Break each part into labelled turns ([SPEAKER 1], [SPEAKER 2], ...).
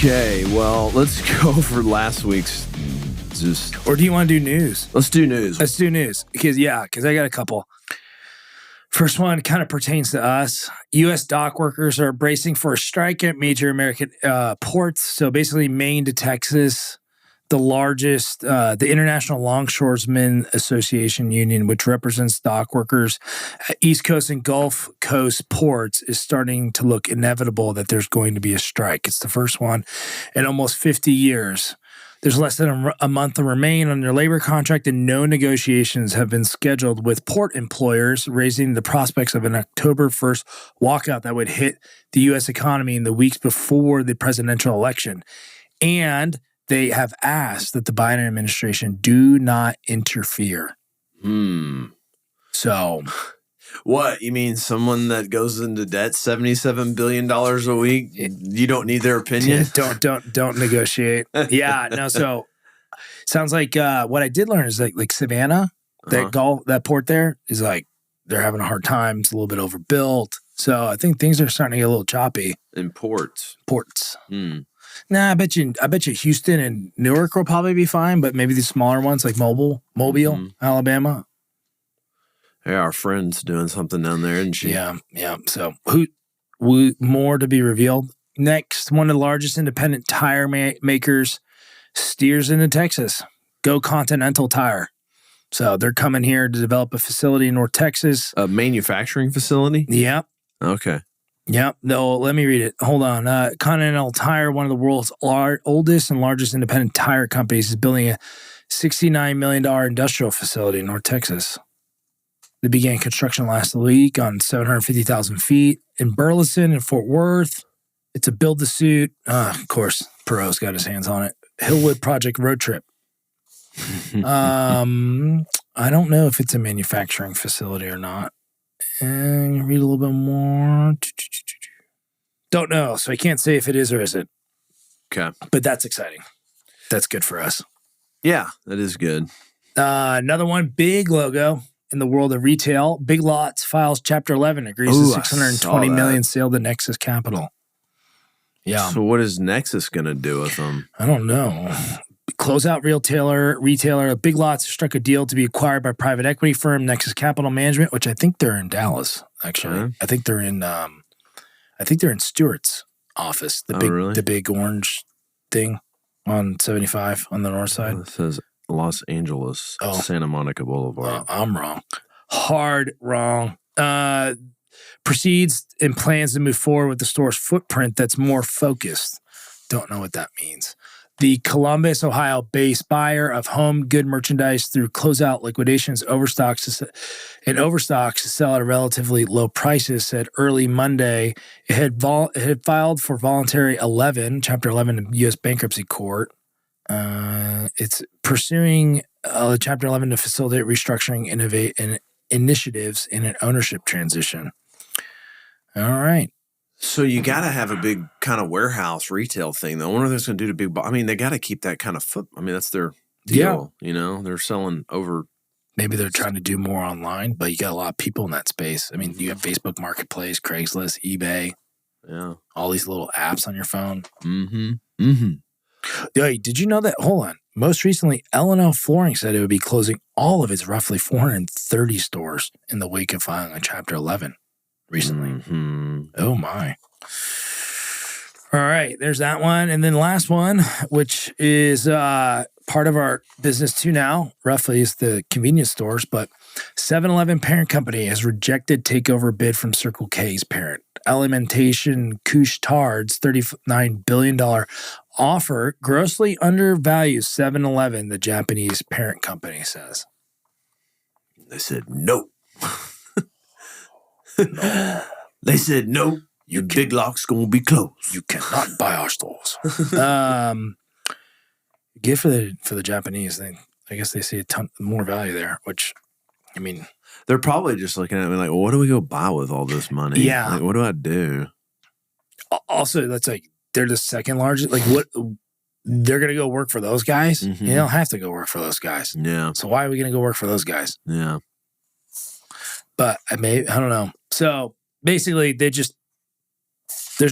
[SPEAKER 1] Okay, well, let's go for last week's.
[SPEAKER 2] Or do you want to do news?
[SPEAKER 1] Let's do news.
[SPEAKER 2] Let's do news because I got a couple. First one kind of pertains to us. U.S. dock workers are bracing for a strike at major American ports. So basically, Maine to Texas, the largest, the International Longshoremen Association Union, which represents dock workers at East Coast and Gulf Coast ports, is starting to look inevitable that there's going to be a strike. It's the first one in almost 50 years. There's less than a month to remain on their labor contract, and no negotiations have been scheduled with port employers, raising the prospects of an October 1st walkout that would hit the U.S. economy in the weeks before the presidential election. And they have asked that the Biden administration do not interfere. So...
[SPEAKER 1] What? You mean someone that goes into debt $77 billion a week? You don't need their opinion?
[SPEAKER 2] Don't negotiate. Yeah, no, so sounds like what I did learn is like Savannah, that port there is like they're having a hard time. It's a little bit overbuilt. So I think things are starting to get a little choppy.
[SPEAKER 1] In ports.
[SPEAKER 2] Nah, I bet you Houston and Newark will probably be fine, but maybe the smaller ones like Mobile, Alabama.
[SPEAKER 1] Yeah, our friend's doing something down there, isn't she?
[SPEAKER 2] Yeah. So more to be revealed. Next, one of the largest independent tire makers steers into Texas. Go Continental Tire. So they're coming here to develop a facility in North Texas.
[SPEAKER 1] A manufacturing facility?
[SPEAKER 2] Yep.
[SPEAKER 1] Okay.
[SPEAKER 2] Yep. No, let me read it. Hold on. Continental Tire, one of the world's oldest and largest independent tire companies, is building a $69 million industrial facility in North Texas. They began construction last week on 750,000 feet in Burleson and Fort Worth. It's a build-to-suit. Of course, Perot's got his hands on it. Hillwood Project Road Trip. I don't know if it's a manufacturing facility or not. And read a little bit more. Don't know, so I can't say if it is or isn't.
[SPEAKER 1] Okay.
[SPEAKER 2] But that's exciting. That's good for us.
[SPEAKER 1] Yeah, that is good.
[SPEAKER 2] Another one, big logo. In the world of retail, Big Lots files Chapter 11, agrees to $620 million sale to Nexus Capital. Yeah.
[SPEAKER 1] So what is Nexus going to do with them?
[SPEAKER 2] I don't know. Closeout retailer Big Lots struck a deal to be acquired by private equity firm Nexus Capital Management, which I think they're in Dallas. Actually,
[SPEAKER 1] Okay.
[SPEAKER 2] I think they're in Stewart's office. The big orange thing on 75 on the north side.
[SPEAKER 1] It says Los Angeles, Santa Monica Boulevard.
[SPEAKER 2] I'm wrong. Hard wrong. Proceeds and plans to move forward with the store's footprint that's more focused. Don't know what that means. The Columbus, Ohio-based buyer of home good merchandise through closeout liquidations overstocks to sell at relatively low prices said early Monday it had filed for voluntary Chapter 11 in U.S. bankruptcy court. It's pursuing Chapter 11 to facilitate restructuring initiatives in an ownership transition. All right.
[SPEAKER 1] So you got to have a big kind of warehouse retail thing, though. I wonder what that's going to do to big. I mean, they got to keep that kind of foot. I mean, that's their deal. Yeah. You know, they're selling over.
[SPEAKER 2] Maybe they're trying to do more online, but you got a lot of people in that space. I mean, you have Facebook Marketplace, Craigslist, eBay.
[SPEAKER 1] Yeah.
[SPEAKER 2] All these little apps on your phone.
[SPEAKER 1] Mm-hmm.
[SPEAKER 2] Hey, did you know that? Hold on. Most recently, L&L Flooring said it would be closing all of its roughly 430 stores in the wake of filing a Chapter 11 recently.
[SPEAKER 1] Mm-hmm.
[SPEAKER 2] Oh, my. All right. There's that one. And then the last one, which is part of our business too now, roughly, is the convenience stores. But 7-Eleven parent company has rejected takeover bid from Circle K's parent. Alimentation Couche-Tard's $39 billion offer grossly undervalues 7-Eleven, the Japanese parent company says.
[SPEAKER 1] They said no.
[SPEAKER 2] No.
[SPEAKER 1] They said no. Your Big Lock's going to be closed.
[SPEAKER 2] You cannot buy our stores. Good for the Japanese. I guess they see a ton more value there, which, I mean,
[SPEAKER 1] they're probably just looking at me like, well, what do we go buy with all this money?
[SPEAKER 2] Yeah.
[SPEAKER 1] Like, what do I do?
[SPEAKER 2] Also, that's like, they're the second largest. Like, what? They're going to go work for those guys?
[SPEAKER 1] Mm-hmm.
[SPEAKER 2] You don't have to go work for those guys.
[SPEAKER 1] Yeah.
[SPEAKER 2] So why are we going to go work for those guys?
[SPEAKER 1] Yeah.
[SPEAKER 2] But I don't know. So basically, there's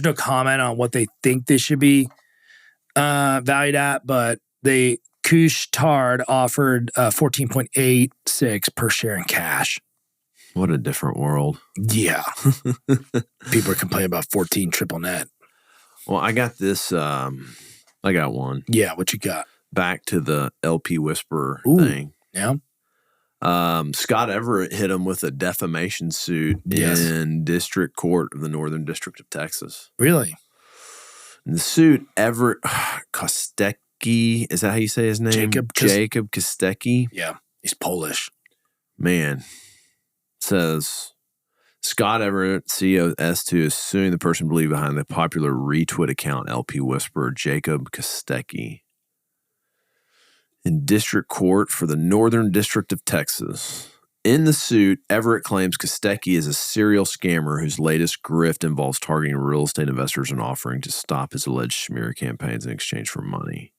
[SPEAKER 2] no comment on what they think this should be. valued at, but Couche-Tard offered 14.86 per share in cash.
[SPEAKER 1] What a different world.
[SPEAKER 2] Yeah. People are complaining about 14 triple net.
[SPEAKER 1] Well, I got this. I got one.
[SPEAKER 2] Yeah, what you got?
[SPEAKER 1] Back to the LP Whisperer thing.
[SPEAKER 2] Yeah.
[SPEAKER 1] Scott Everett hit him with a defamation suit in District Court of the Northern District of Texas.
[SPEAKER 2] Really?
[SPEAKER 1] And the suit, Everett Kostecki, is that how you say his name?
[SPEAKER 2] Jacob
[SPEAKER 1] Kostecki.
[SPEAKER 2] Yeah, he's Polish.
[SPEAKER 1] Man, says Scott Everett, CEO of S2, is suing the person believed behind the popular retweet account LP Whisperer, Jacob Kostecki, in District Court for the Northern District of Texas. In the suit, Everett claims Kostecki is a serial scammer whose latest grift involves targeting real estate investors and offering to stop his alleged smear campaigns in exchange for money.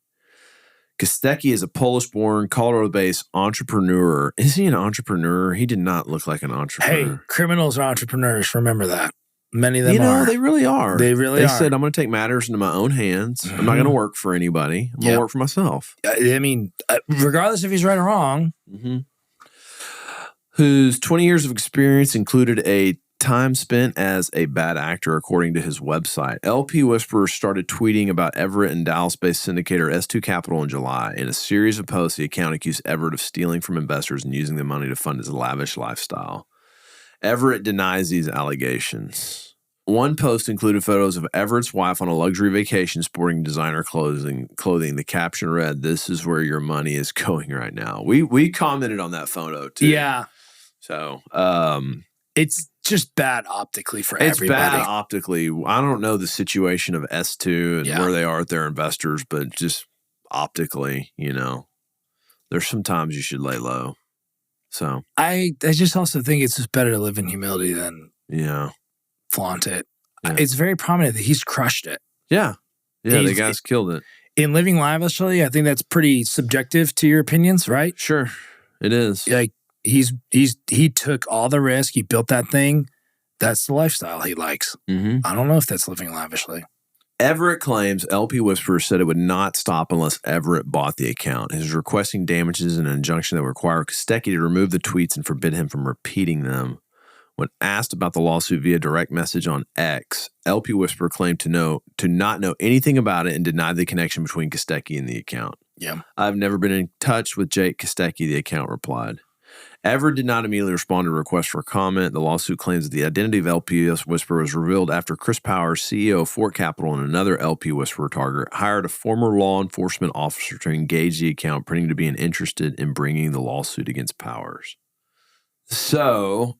[SPEAKER 1] Kostecki is a Polish-born, Colorado-based entrepreneur. Is he an entrepreneur? He did not look like an entrepreneur.
[SPEAKER 2] Hey, criminals are entrepreneurs. Remember that. Many of them are.
[SPEAKER 1] They really are.
[SPEAKER 2] They really are.
[SPEAKER 1] They said, I'm going to take matters into my own hands. I'm not going to work for anybody. I'm going to work for myself.
[SPEAKER 2] I mean, regardless if he's right or wrong.
[SPEAKER 1] Whose 20 years of experience included a time spent as a bad actor, according to his website. LP Whisperer started tweeting about Everett and Dallas-based syndicator S2 Capital in July. In a series of posts, the account accused Everett of stealing from investors and using the money to fund his lavish lifestyle. Everett denies these allegations. One post included photos of Everett's wife on a luxury vacation sporting designer clothing. The caption read, "This is where your money is going right now." We commented on that photo too.
[SPEAKER 2] Yeah.
[SPEAKER 1] So
[SPEAKER 2] it's just bad optically for everybody. It's bad
[SPEAKER 1] optically. I don't know the situation of S2 and where they are with their investors, but just optically, there's sometimes you should lay low. So
[SPEAKER 2] I just also think it's just better to live in humility than flaunt it. Yeah. It's very prominent that he's crushed it.
[SPEAKER 1] Yeah. Yeah, the guy's killed it.
[SPEAKER 2] In living lavishly, I think that's pretty subjective to your opinions, right?
[SPEAKER 1] Sure. It is.
[SPEAKER 2] Like he took all the risk, he built that thing. That's the lifestyle he likes. I don't know if that's living lavishly.
[SPEAKER 1] Everett claims LP Whisperer said it would not stop unless Everett bought the account. He's requesting damages and an injunction that would require Kostecki to remove the tweets and forbid him from repeating them. When asked about the lawsuit via direct message on X, LP Whisperer claimed to not know anything about it and denied the connection between Kostecki and the account.
[SPEAKER 2] Yeah.
[SPEAKER 1] "I've never been in touch with Jake Kostecki," the account replied. Everett did not immediately respond to a request for comment. The lawsuit claims that the identity of LP Whisperer was revealed after Chris Powers, CEO of Fort Capital and another LP Whisperer target, hired a former law enforcement officer to engage the account, pretending to be interested in bringing the lawsuit against Powers. So,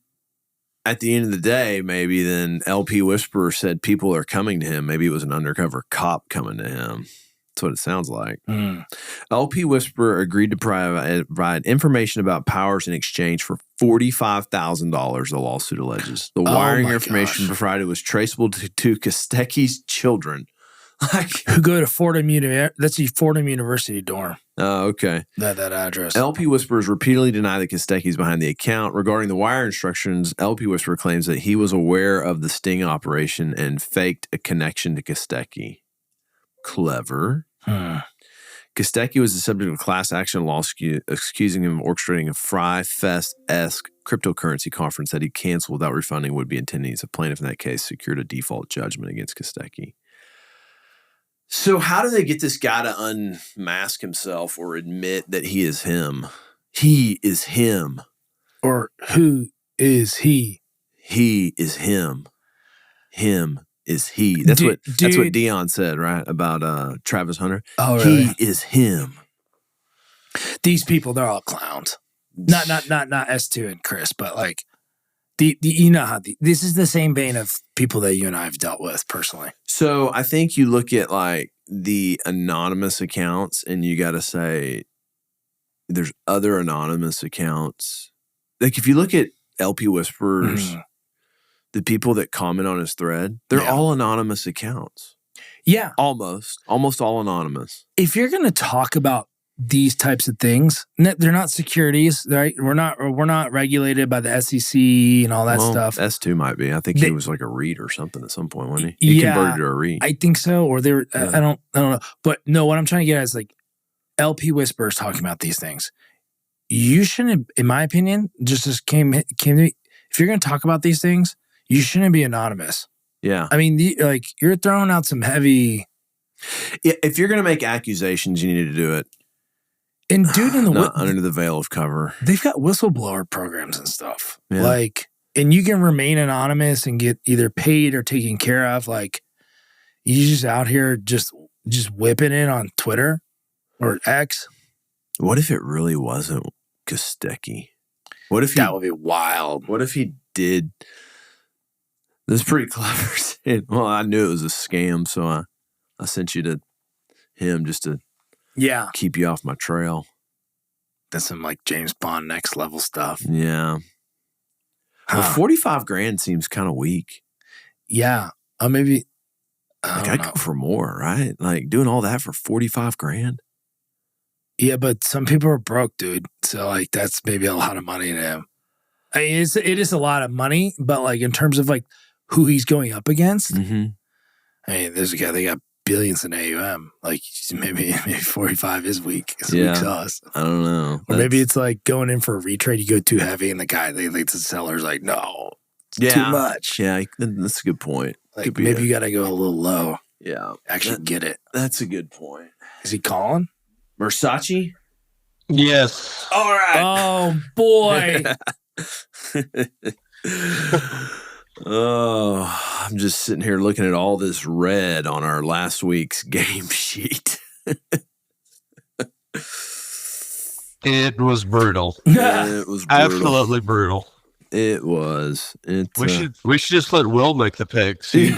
[SPEAKER 1] at the end of the day, maybe then LP Whisperer said people are coming to him. Maybe it was an undercover cop coming to him. That's what it sounds like. LP Whisperer agreed to provide information about Powers in exchange for $45,000, the lawsuit alleges. The wiring information provided was traceable to Kostecki's children.
[SPEAKER 2] Who go to Fordham University. That's the Fordham University dorm.
[SPEAKER 1] Oh, okay.
[SPEAKER 2] That address.
[SPEAKER 1] LP Whisperers repeatedly deny that Kostecki's behind the account. Regarding the wire instructions, LP Whisperer claims that he was aware of the sting operation and faked a connection to Kostecki. Clever. Kostecki was the subject of a class action lawsuit accusing him of orchestrating a Fry Fest-esque cryptocurrency conference that he canceled without refunding would-be attendees. A plaintiff in that case secured a default judgment against Kostecki. So how do they get this guy to unmask himself or admit that he is him? He is him.
[SPEAKER 2] Or who is he?
[SPEAKER 1] He is him. Him is he. That's what Dion said, right? About Travis Hunter.
[SPEAKER 2] Oh, really?
[SPEAKER 1] He is him.
[SPEAKER 2] These people, they're all clowns. Not S2 and Chris, but like you know how this is the same vein of people that you and I have dealt with personally.
[SPEAKER 1] So I think you look at like the anonymous accounts and you got to say there's other anonymous accounts. Like if you look at LP Whisperers, the people that comment on his thread, they're all anonymous accounts.
[SPEAKER 2] Yeah.
[SPEAKER 1] Almost all anonymous.
[SPEAKER 2] If you're going to talk about these types of things. They're not securities, right? We're not regulated by the SEC and all that stuff.
[SPEAKER 1] S2 might be. I think he was like a REIT or something at some point, wasn't he? He converted to a REIT.
[SPEAKER 2] I think so. Or they were. Yeah. I don't know. But no, what I'm trying to get at is like LP Whispers talking about these things. You shouldn't, in my opinion, just came to me. If you're going to talk about these things, you shouldn't be anonymous.
[SPEAKER 1] Yeah.
[SPEAKER 2] I mean, you're throwing out some heavy.
[SPEAKER 1] If you're going to make accusations, you need to do it.
[SPEAKER 2] And dude,
[SPEAKER 1] not under the veil of cover.
[SPEAKER 2] They've got whistleblower programs and stuff.
[SPEAKER 1] Yeah.
[SPEAKER 2] And you can remain anonymous and get either paid or taken care of. Like, you just out here just whipping it on Twitter or X.
[SPEAKER 1] What if it really wasn't Kostecki? What if
[SPEAKER 2] that would be wild?
[SPEAKER 1] What if he did? This is pretty clever. Well, I knew it was a scam, so I sent you to him just to keep you off my trail.
[SPEAKER 2] That's some like James Bond next level stuff.
[SPEAKER 1] Yeah. Well, 45 grand seems kind of weak.
[SPEAKER 2] Yeah. Maybe.
[SPEAKER 1] I'd go for more, right? Like doing all that for 45 grand.
[SPEAKER 2] Yeah, but some people are broke, dude. So like that's maybe a lot of money to him. I mean, it is a lot of money, but like in terms of like who he's going up against, I mean, there's a guy, they got billions in AUM. Like maybe 45 is weak. It's weak sauce.
[SPEAKER 1] I don't know.
[SPEAKER 2] Or maybe it's like going in for a retrade, you go too heavy, and the guy, the seller's like, no, it's too much.
[SPEAKER 1] Yeah, that's a good point.
[SPEAKER 2] Like maybe you got to go a little low.
[SPEAKER 1] Yeah,
[SPEAKER 2] actually get it.
[SPEAKER 1] That's a good point.
[SPEAKER 2] Is he calling?
[SPEAKER 1] Versace?
[SPEAKER 3] Yes.
[SPEAKER 1] All right.
[SPEAKER 2] Oh boy.
[SPEAKER 1] Oh, I'm just sitting here looking at all this red on our last week's game sheet.
[SPEAKER 3] It was brutal.
[SPEAKER 1] It was brutal.
[SPEAKER 3] Absolutely brutal.
[SPEAKER 1] It was.
[SPEAKER 3] We should just let Will make the picks. He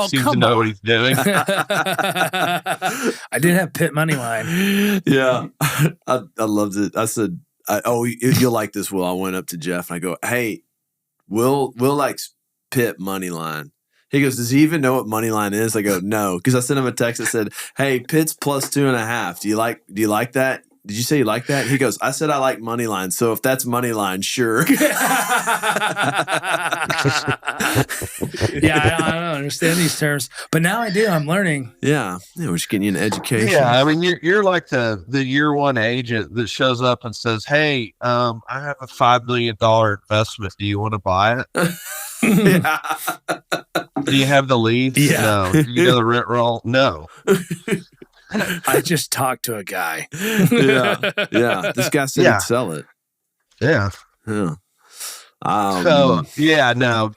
[SPEAKER 3] seems to know what he's doing.
[SPEAKER 2] I did have Pitt money line.
[SPEAKER 1] Yeah, I loved it. I said, you'll like this, Will. I went up to Jeff and I go, hey, Will likes Pitt money line. He goes, does he even know what money line is? I go, no, because I sent him a text that said, hey, Pitt's plus 2.5. Do you like that? Did you say you like that? He goes, I said I like money line. So if that's money line, sure.
[SPEAKER 2] Yeah, I don't understand these terms, but now I do. I'm learning.
[SPEAKER 1] Yeah, we're just getting you an education.
[SPEAKER 3] Yeah, I mean, you're like the year one agent that shows up and says, "Hey, I have a $5 million investment. Do you want to buy it? Do you have the leads?
[SPEAKER 2] Yeah.
[SPEAKER 3] No. Do you know the rent roll? No."
[SPEAKER 2] I just talked to a guy.
[SPEAKER 1] Yeah. This guy said he'd sell it.
[SPEAKER 3] Yeah.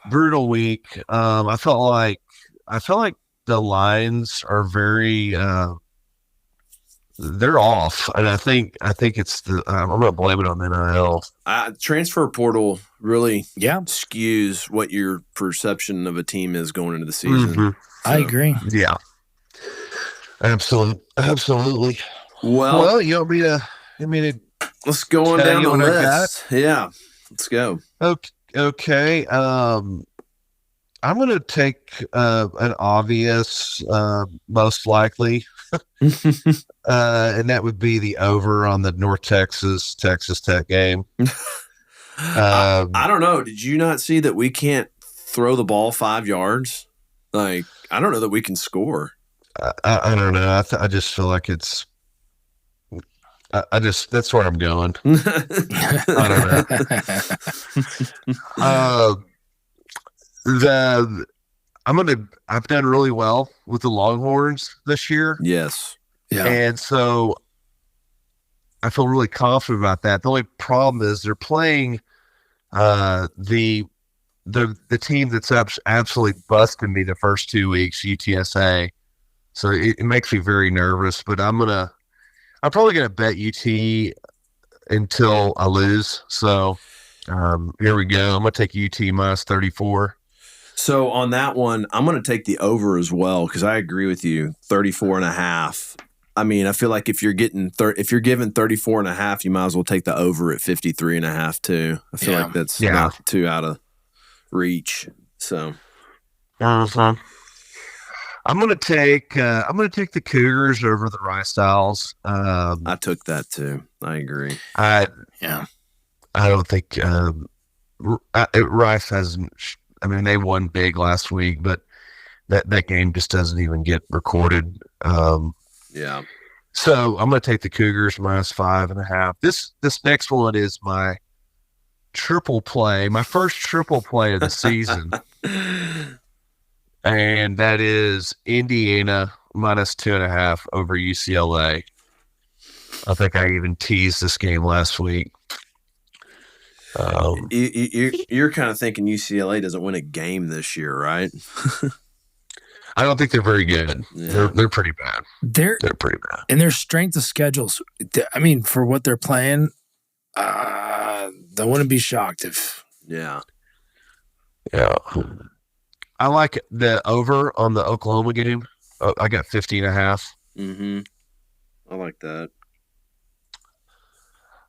[SPEAKER 3] Brutal week. I felt like the lines are very they're off, and I think it's I'm gonna blame it on NIL.
[SPEAKER 1] Transfer portal really skews what your perception of a team is going into the season.
[SPEAKER 2] Mm-hmm. So, I agree.
[SPEAKER 3] Yeah. Absolutely.
[SPEAKER 1] Well,
[SPEAKER 3] you want me to
[SPEAKER 1] let's go on down the list. Yeah, let's go.
[SPEAKER 3] Okay. I'm going to take an obvious, most likely, and that would be the over on the North Texas Tech game.
[SPEAKER 1] I don't know. Did you not see that we can't throw the ball 5 yards? Like, I don't know that we can score.
[SPEAKER 3] I don't know. I just feel like it's. That's where I'm going. I don't know. I've done really well with the Longhorns this year.
[SPEAKER 1] Yes.
[SPEAKER 2] Yeah.
[SPEAKER 3] And so I feel really confident about that. The only problem is they're playing the team that's absolutely busted me the first 2 weeks, UTSA. So it makes me very nervous, but I'm probably gonna bet UT until I lose. So here we go. I'm gonna take UT minus 34.
[SPEAKER 1] So on that one, I'm gonna take the over as well because I agree with you. 34.5. I mean, I feel like if you're given 34.5, you might as well take the over at 53.5 too. I feel like that's not too out of reach. So.
[SPEAKER 3] I'm gonna take the Cougars over the Rice Owls.
[SPEAKER 1] I took that too. I agree.
[SPEAKER 3] I
[SPEAKER 2] Yeah.
[SPEAKER 3] don't think Rice hasn't. I mean, they won big last week, but that game just doesn't even get recorded.
[SPEAKER 1] Yeah.
[SPEAKER 3] So I'm going to take the Cougars -5.5. This next one is my triple play, my first triple play of the season, and that is Indiana -2.5 over UCLA. I think I even teased this game last week.
[SPEAKER 1] You're kind of thinking UCLA doesn't win a game this year, right?
[SPEAKER 3] I don't think they're very good.
[SPEAKER 1] Yeah.
[SPEAKER 3] They're pretty bad.
[SPEAKER 2] They're
[SPEAKER 3] pretty bad.
[SPEAKER 2] and their strength of schedules. I mean, for what they're playing, I wouldn't be shocked if.
[SPEAKER 1] Yeah.
[SPEAKER 3] Yeah. I like the over on the Oklahoma game. I got 50.5.
[SPEAKER 1] Mm-hmm. I like that.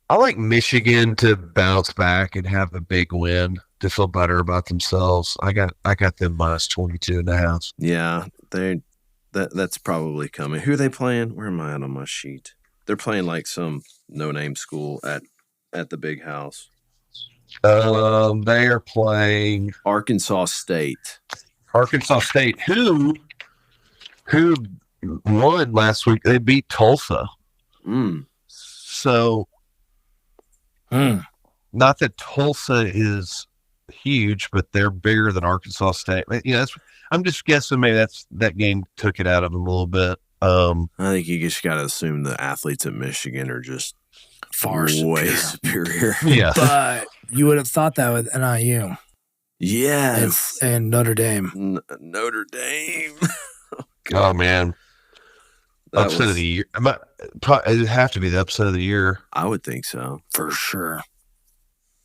[SPEAKER 3] I like Michigan to bounce back and have a big win to feel better about themselves. I got them -22.5.
[SPEAKER 1] Yeah, that's probably coming. Who are they playing? Where am I at on my sheet? They're playing like some no-name school at the big house.
[SPEAKER 3] They are playing
[SPEAKER 1] Arkansas State.
[SPEAKER 3] Arkansas State, who won last week. They beat Tulsa. So, not that Tulsa is huge, but they're bigger than Arkansas State. You know, I'm just guessing maybe that game took it out of them a little bit.
[SPEAKER 1] I think you just got to assume the athletes at Michigan are just
[SPEAKER 2] Far
[SPEAKER 1] way
[SPEAKER 2] superior.
[SPEAKER 1] superior.
[SPEAKER 3] Yeah.
[SPEAKER 2] But you would have thought that with NIU
[SPEAKER 1] Yes.
[SPEAKER 2] and Notre Dame.
[SPEAKER 1] Notre Dame.
[SPEAKER 3] Oh man,
[SPEAKER 1] That
[SPEAKER 3] upset of
[SPEAKER 1] was-
[SPEAKER 3] the year. It'd have to be the upset of the year.
[SPEAKER 1] I would think so.
[SPEAKER 2] For sure.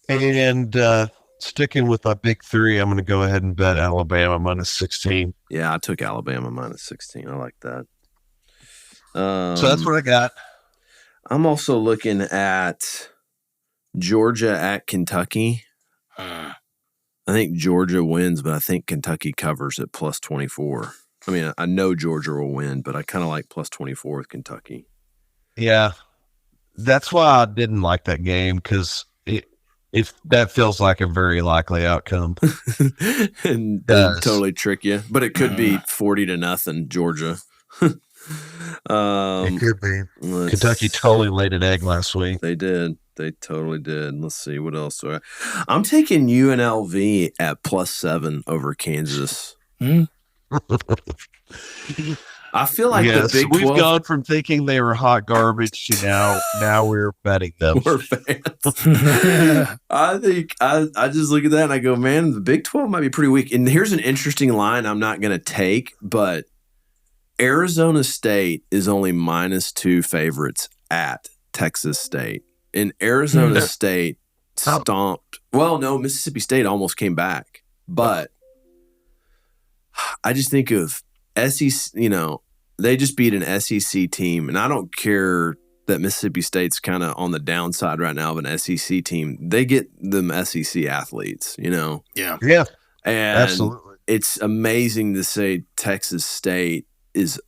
[SPEAKER 3] And sticking with my big three, I'm going to go ahead and bet Alabama -16.
[SPEAKER 1] Yeah, I took Alabama -16. I like that.
[SPEAKER 3] So that's what I got.
[SPEAKER 1] I'm also looking at Georgia at Kentucky.
[SPEAKER 2] Uh,
[SPEAKER 1] I think Georgia wins, but I think Kentucky covers at +24. I mean, I know Georgia will win, but I kind of like +24 with Kentucky.
[SPEAKER 3] Yeah, that's why I didn't like that game because if that feels like a very likely outcome.
[SPEAKER 1] And
[SPEAKER 3] Does.
[SPEAKER 1] totally trick you, but it could be 40-0 Georgia.
[SPEAKER 3] It could be.
[SPEAKER 1] let's-
[SPEAKER 3] Kentucky totally laid an egg last week.
[SPEAKER 1] They did. They totally did. Let's see what else. I'm taking UNLV at +7 over Kansas. I feel like
[SPEAKER 3] Yes,
[SPEAKER 1] the Big
[SPEAKER 3] we've
[SPEAKER 1] 12
[SPEAKER 3] gone from thinking they were hot garbage to now we're betting them.
[SPEAKER 1] were fans. I think I just look at that and I go, man, the Big 12 might be pretty weak. And here's an interesting line I'm not going to take, but Arizona State is only -2 favorites at Texas State. And Arizona State stomped. Well, no, Mississippi State almost came back. But I just think of SEC, they just beat an SEC team. And I don't care that Mississippi State's kind of on the downside right now of an SEC team. They get them SEC athletes,
[SPEAKER 2] Yeah.
[SPEAKER 3] Yeah,
[SPEAKER 1] And
[SPEAKER 3] absolutely.
[SPEAKER 1] it's amazing to say Texas State is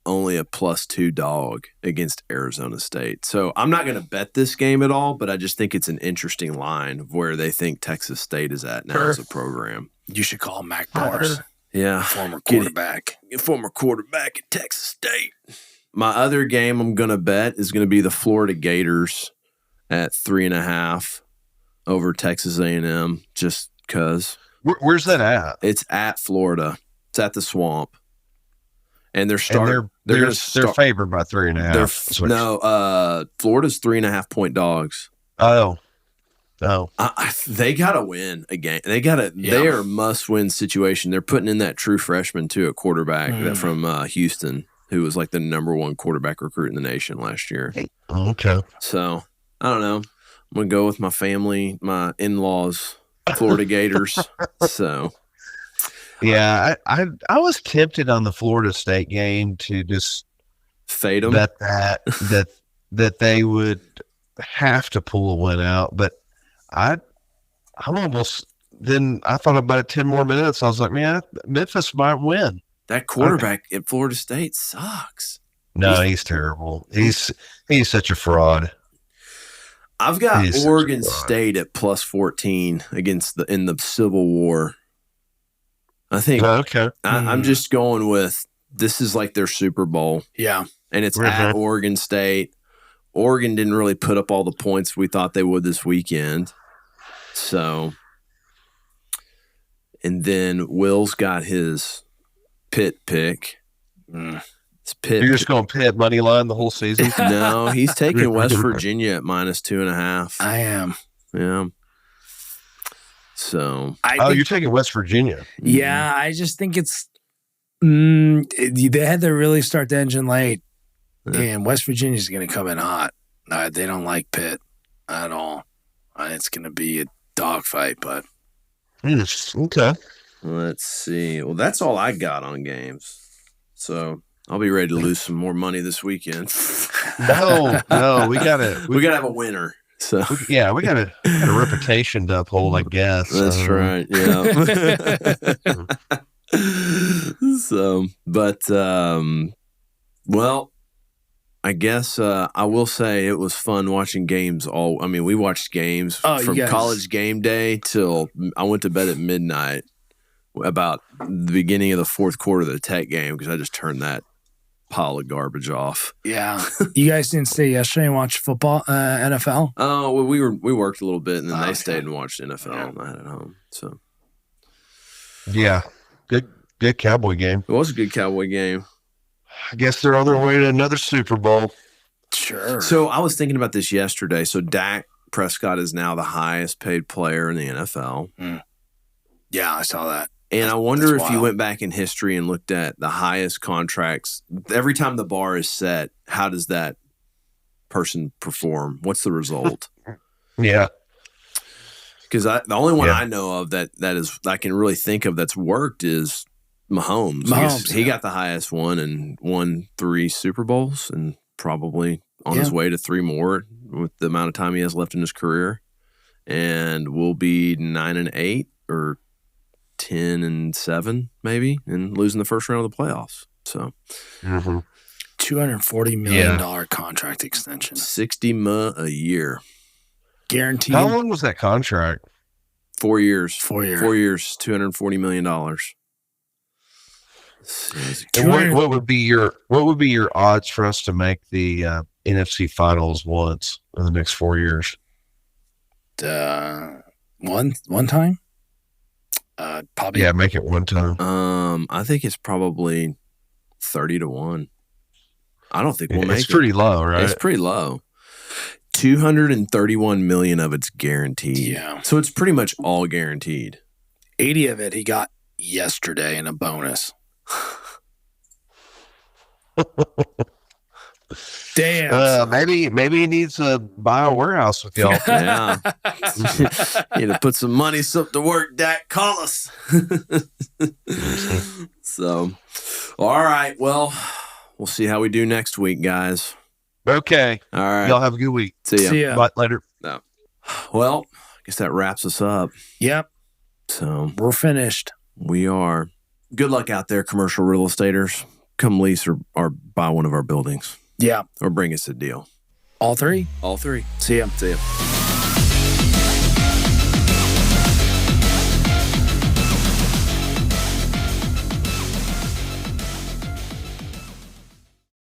[SPEAKER 1] only a +2 dog against Arizona State. So I'm not going to bet this game at all, but I just think it's an interesting line of where they think Texas State is at now
[SPEAKER 3] Sure.
[SPEAKER 1] as a program.
[SPEAKER 2] You should call Mac Morris,
[SPEAKER 1] Yeah.
[SPEAKER 2] former
[SPEAKER 1] Get it.
[SPEAKER 2] quarterback.
[SPEAKER 1] Former quarterback at Texas State. My other game I'm going to bet is going to be the Florida Gators at 3.5 over Texas A&M just because.
[SPEAKER 3] Where's that at?
[SPEAKER 1] It's at Florida. It's at the Swamp. And they're
[SPEAKER 3] And
[SPEAKER 1] starting.
[SPEAKER 3] they're favored by 3.5. That's what-
[SPEAKER 1] Florida's 3.5-point dogs.
[SPEAKER 3] Oh.
[SPEAKER 1] They gotta win again. They are a must-win situation. They're putting in that true freshman too, a quarterback that from Houston, who was like the #1 quarterback recruit in the nation last year.
[SPEAKER 3] Okay.
[SPEAKER 1] So I don't know. I'm gonna go with my family, my in-laws, Florida Gators. So
[SPEAKER 3] Yeah, I was tempted on the Florida State game to just
[SPEAKER 1] fade them.
[SPEAKER 3] bet that they would have to pull a win out, but I'm almost. Then I thought about it 10 more minutes. I was like, man, Memphis might win.
[SPEAKER 1] That quarterback at Florida State sucks.
[SPEAKER 3] No, he's terrible. He's such a fraud.
[SPEAKER 1] I've got
[SPEAKER 3] He is such a
[SPEAKER 1] Oregon
[SPEAKER 3] fraud.
[SPEAKER 1] State at plus 14 in the Civil War. I think
[SPEAKER 3] Okay.
[SPEAKER 1] I'm just going with this is like their Super Bowl,
[SPEAKER 2] Yeah.
[SPEAKER 1] and it's
[SPEAKER 3] Mhm.
[SPEAKER 1] at Oregon State. Oregon didn't really put up all the points we thought they would this weekend. So, and then Will's got his Pitt pick. It's Pitt.
[SPEAKER 3] You're just going Pitt money line the whole season?
[SPEAKER 1] No, he's taking West Virginia at minus 2.5.
[SPEAKER 2] I am.
[SPEAKER 1] Yeah. So,
[SPEAKER 3] You're taking West Virginia.
[SPEAKER 2] Yeah, I just think it's they had to really start the engine late,
[SPEAKER 1] Yeah.
[SPEAKER 2] and West Virginia's going to come in hot. They don't like Pitt at all. It's going to be a dogfight, but
[SPEAKER 3] Okay.
[SPEAKER 1] let's see. Well, that's all I got on games. So, I'll be ready to lose some more money this weekend.
[SPEAKER 3] No, we gotta
[SPEAKER 1] We got to have a winner. So,
[SPEAKER 3] we got a reputation to uphold, I guess.
[SPEAKER 1] that's right. Yeah. So, but, well, I guess I will say it was fun watching games we watched games from
[SPEAKER 2] yes.
[SPEAKER 1] college game day till I went to bed at midnight about the beginning of the fourth quarter of the Tech game because I just turned that pile of garbage off.
[SPEAKER 2] yeah. You guys didn't stay yesterday and watch football, NFL?
[SPEAKER 1] Oh, well, we worked a little bit and then they
[SPEAKER 2] Okay.
[SPEAKER 1] stayed and watched NFL and I had it home. So
[SPEAKER 3] Yeah. Good Cowboy game.
[SPEAKER 1] it was a good Cowboy game.
[SPEAKER 3] I guess they're on their way to another Super Bowl.
[SPEAKER 2] Sure.
[SPEAKER 1] So I was thinking about this yesterday. So Dak Prescott is now the highest paid player in the NFL.
[SPEAKER 2] Yeah, I saw that.
[SPEAKER 1] And I wonder
[SPEAKER 2] That's
[SPEAKER 1] if you
[SPEAKER 2] wild.
[SPEAKER 1] went back in history and looked at the highest contracts, every time the bar is set, how does that person perform? What's the result?
[SPEAKER 3] Yeah.
[SPEAKER 1] Because the only one
[SPEAKER 3] Yeah.
[SPEAKER 1] I know of that is I can really think of that's worked is Mahomes. He
[SPEAKER 2] Yeah.
[SPEAKER 1] got the highest one and won 3 Super Bowls and probably on his
[SPEAKER 2] Yeah.
[SPEAKER 1] way to 3 more with the amount of time he has left in his career. And will be 9-8 or 10-7 maybe, and losing the first round of the playoffs. So
[SPEAKER 3] Mm-hmm.
[SPEAKER 2] $240 million contract extension.
[SPEAKER 1] 60 million a year,
[SPEAKER 2] Guaranteed.
[SPEAKER 3] How long was that contract?
[SPEAKER 1] 4 years,
[SPEAKER 2] 4 years.
[SPEAKER 1] 4 years, $240 million.
[SPEAKER 3] And what would be your odds for us to make the NFC Finals once in the next 4 years?
[SPEAKER 2] One time? Probably.
[SPEAKER 3] Yeah, make it one time.
[SPEAKER 1] I think it's probably 30-1. I don't think we'll make
[SPEAKER 3] It's
[SPEAKER 1] it.
[SPEAKER 3] pretty low, right?
[SPEAKER 1] It's pretty low. 231 million of it's guaranteed.
[SPEAKER 2] Yeah.
[SPEAKER 1] So it's pretty much all guaranteed.
[SPEAKER 2] 80 of it he got yesterday in a bonus. Damn.
[SPEAKER 3] Maybe he needs to buy a warehouse with y'all.
[SPEAKER 1] Yeah. You need to put some money to work, Dak. Call us. So, all right. Well, we'll see how we do next week, guys.
[SPEAKER 3] Okay.
[SPEAKER 1] All right.
[SPEAKER 3] Y'all have a good week.
[SPEAKER 1] See ya.
[SPEAKER 2] See ya.
[SPEAKER 3] Bye. Later.
[SPEAKER 1] Well, I guess that wraps us up.
[SPEAKER 2] Yep.
[SPEAKER 1] So
[SPEAKER 2] We're finished.
[SPEAKER 1] we are. Good luck out there, commercial real estaters. Come lease or buy one of our buildings
[SPEAKER 2] Yeah.
[SPEAKER 1] or bring us a deal.
[SPEAKER 2] All three.
[SPEAKER 1] All 3.
[SPEAKER 2] See ya.
[SPEAKER 1] See ya.